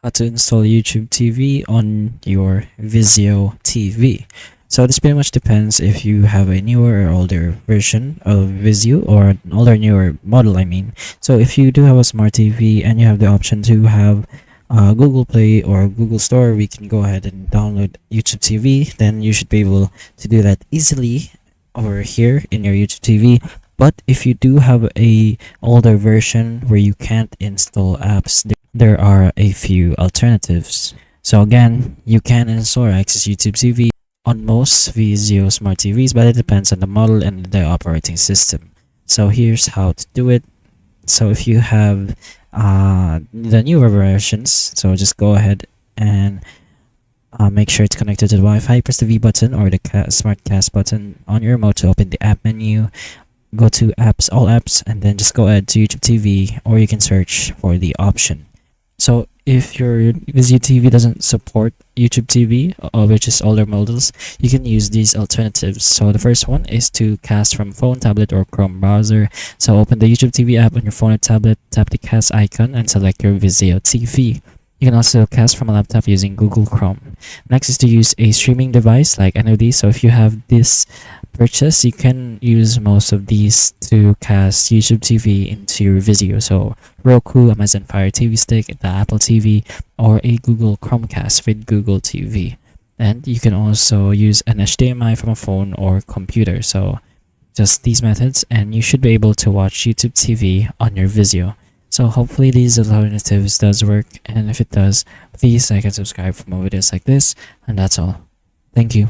How to install YouTube TV on your Vizio TV. So this pretty much depends if you have a newer or older version of Vizio or an older newer model, I mean. So if you do have a smart TV and you have the option to have Google Play or Google Store, we can go ahead and download YouTube TV. Then you should be able to do that easily over here in your YouTube TV. But if you do have a older version where you can't install apps, there are a few alternatives. So again, you can install or access YouTube TV on most Vizio smart TVs, but it depends on the model and the operating system. So here's how to do it. So if you have the newer versions, so just go ahead and make sure it's connected to the Wi-Fi. Press the V button or the smart cast button on your remote to open the app menu. Go to apps, all apps, and then just go ahead to YouTube TV, or you can search for the option. So if your Vizio TV doesn't support YouTube TV, which is older models, you can use these alternatives. So the first one is to cast from phone, tablet, or Chrome browser. So open the YouTube TV app on your phone or tablet, tap the cast icon, and select your Vizio TV. You can also cast from a laptop using Google Chrome. Next is to use a streaming device like any of these. So if you have this purchase, you can use most of these to cast YouTube TV into your Vizio. So Roku, Amazon Fire TV Stick, the Apple TV, or a Google Chromecast with Google TV. And you can also use an HDMI from a phone or computer. So just these methods, and you should be able to watch YouTube TV on your Vizio. So hopefully these alternatives does work, and if it does, please like and subscribe for more videos like this, and that's all. Thank you.